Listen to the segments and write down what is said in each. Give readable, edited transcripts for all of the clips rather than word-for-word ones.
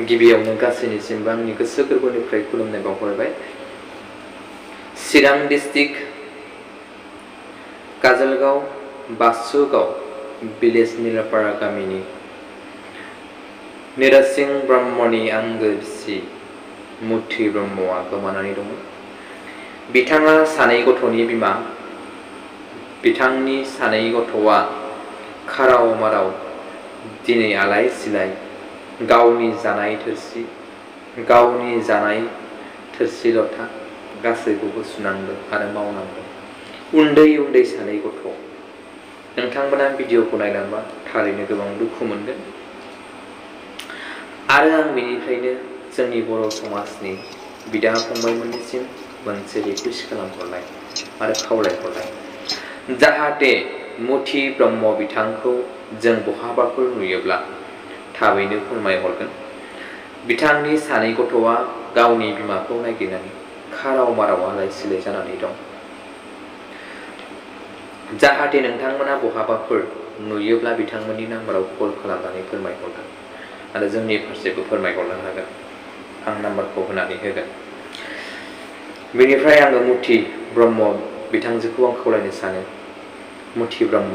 गिबियावनो गासैनिसिमबो आंनि गोसो गोरबोनिफ्राय खुलुमनाय बावहरबाय। चिरां डिस्ट्रिक्ट काजलगाव बासुगाव विलेज निलापारा गामिनि निरासिं ब्रह्मनि आंगो बिसि मुथि ब्रह्मआ गोमानानै दङ। बिथाङा सानै गथ'नि बिमा। बिथांनि सानै गथ'आ खाराव माराव दिनै आलाय सिलाय गावनि जानाय थोरसि लथा गासैखौबो सुनांदों आरो मावनांदों। उन्दै उन्दै सानै गथ'। नोंथांमोना भिडिअखौ नायलांबा थारैनो गोबां दुखु मोनगोन। आरो आं बेनिफ्रायनो जोंनि बर' समाजनि बिदा फंबायमोननिसिम मोनसे रिकुवेस्ट खालामहरनाय आरो खावलायहरनाय, जाहाथे मुथि ब्रह्म बिथांखौ जों बहाबाफोर नुयोब्ला थाबैनो फोरमायहरगोन। बिथांनि सानै गथ'आ गावनि बिमाखौ नागिरनानै खाराव माराव आलाय सिलाय जानानै दं। जाहाथे नोंथांमोना बहाबाफोर नुयोब्ला बिथांमोननि नाम्बाराव कल खालामनानै फोरमायहरगोन आरो जोंनि फारसेबो फोरमायहरनो हागोन। आं नाम्बारखौ होनानै होगोन। बेनिफ्राय आङो मुथि ब्रह्म बिथांजोखौ आं खावलायनो सानो, मुथि ब्रह्म,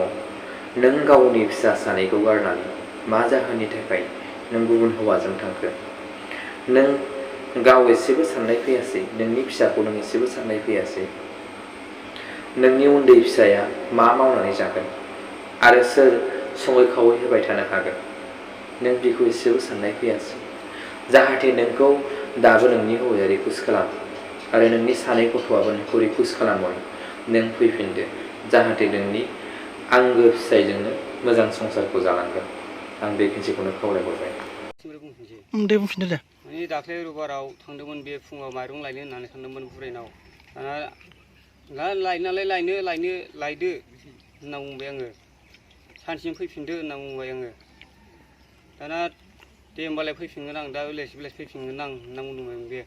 नों गावनि फिसा सानैखौ गारनानै मा जाहोननि थाखाय नों गुबुन हौवाजों थांखो? नों गाव एसेबो साननाय फैयासै, नोंनि फिसाखौ नों एसेबो साननाय फैयासै। नोंनि उन्दै फिसाया मा मावनानै जागोन आरो सोर सङै खावै होबाय थानो हागोन? नों बेखौ एसेबो साननाय फैयासै। जाहाथे नोंखौ दाबो नोंनि हौवाया रिकुवेस्ट खालामो आरो नोंनि सानै गथ'आबो नोंखौ रिकुवेस्ट खालामो, नों फैफिनदो, जाहाथे नोंनि आंगो फिसायजोंनो मोजां संसारखौ जालांगोन। आं बे खिनसेखौनो खावलायहरबाय। दे बुंफिनदो दे। माने दाख्लै रबिबाराव थांदोंमोन, बे फुङाव माइरं लायनो होननानै थांदोंमोन बुरायनाव। दाना लायदो होनना बुंबाय आङो। सानसेनो फैफिनदो होनना बुंबाय आङो। दाना दे होमबालाय फैफिनगोन आं, दा बेलासि फैफिनगोन आं होनना बुंदोंमोन बे।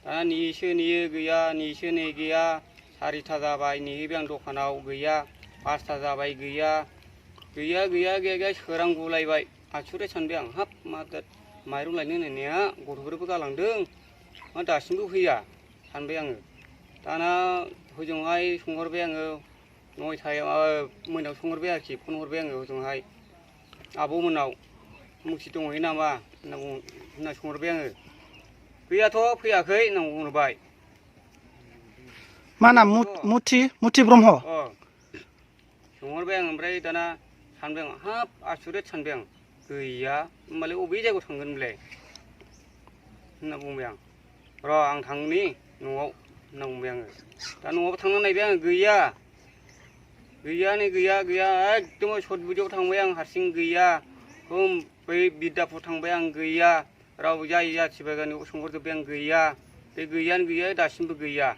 दाना नेयो गैया, गैया। 4था जाबाय, नेहैबाय आं दखानाव, गैया। 5था जाबाय, गैया। सोरां गुलायबाय। आसुरित सानबाय आं, हाब मा माइरं लायनो होननाया गथ'फोरबो गालांदों, मा दासिमबो फैया सानबाय आङो। दाना हजोंहाय सोंहरबाय आङो, 9थायाव मोनायाव सोंहरबाय आरोखि, फन हरबाय आङो हजोंहाय आब'मोननाव, मुथि दंहैयो नामा होनना सोंहरबाय आङो। गैयाथ' फैयाखै होनना बुंहरबाय। मा नाम? मुथि ब्रह्म। सोंहरबाय आं, ओमफ्राय दाना सानबाय आं, हाब आसुरित सानबाय आं, गैया होमबालाय बबे जायगायाव थांगोन बेलाय होनना बुंबाय आं। र' आं थांनि न'आव होनना बुंबाय आङो। दा न'आव थांना नायबाय आङो, गैया। एकदम सतबुदियाव थांबाय आं हारसिं, गैया। बै बिद्दापुर थांबाय आं, गैया। रावबो जाथि बायगानियाव सोंहरजोब्बाय आं, गैया। बे गैयानो गैया, दासिमबो गैया।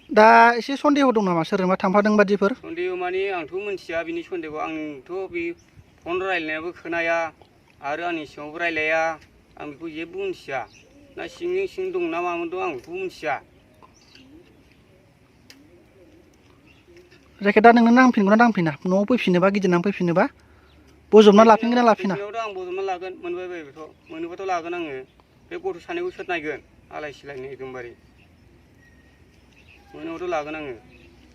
दा एसे सन्देह दं नामा, सोरजोंबा थांफादों बादिफोर? सन्देह माने आंथ' मिथिया बिनि सन्देहखौ। आंथ' बे फन रायलायनायाबो खोनाया आरो आंनि सिगाङावबो रायलाया। आं बेखौ जेबो मिथिया। ना सिं दं ना मामोन दं, आं बेखौ मिथिया। जायखिया दा नोंनो नांफिनगोन ना नांफिना? न'आव फैफिनोबा, गिदिंनानै फैफिनोबा बजबना लाफिनगोन ना लाफिना? फैफिनायावथ' आं बजबना लागोन, मोनोबाथ' लागोन आङो। बे गथ' सानैखौ सोर नायगोन? आलाय सिलायनो एकदमबारे। मोनोबाथ' लागोन आङो,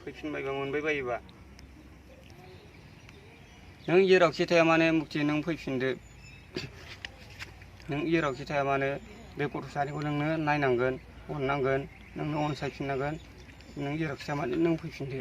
फैफिनबायबा, मोनबाय बायोबा। नों जेरावखि थाया मानो मुथि, नों फैफिनदो। नों जेरावखि थाया मानो बे गथ' सानैखौ नोंनो नायनांगोन, अननांगोन, नोंनो अनसायफिननांगोन। नों जेरावखि थाया मानो नों फैफिनदो।